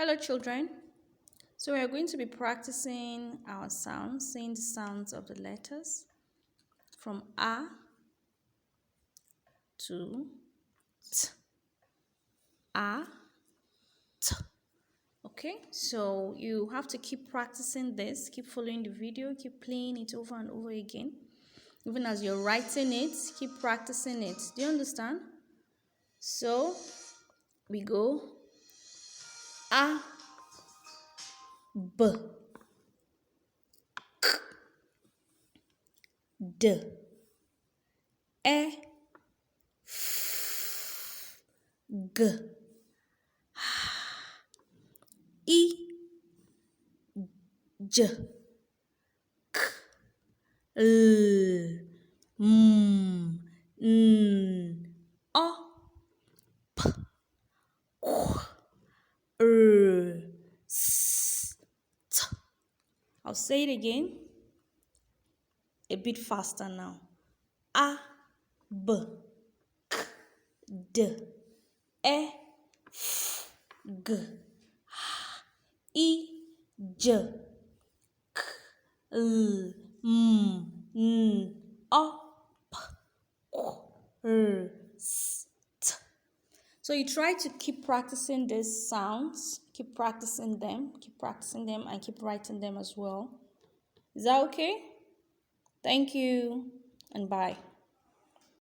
Hello, children. So we are going to be practicing our sounds, saying the sounds of the letters from A to T. A, T. Okay, so you have to keep practicing this, keep following the video, keep playing it over and over again. Even as you're writing it, keep practicing it. Do you understand? So we go A, B, D, E, G, I, J, L, M, N, O, P, Q, R, S, T. I'll say it again, a bit faster now. A, B, K, D, E, F, G, H, I, J, K, L, M, N, O, P, Q, R, S, T. So you try to keep practicing these sounds, keep practicing them, and keep writing them as well. Is that okay? Thank you and bye.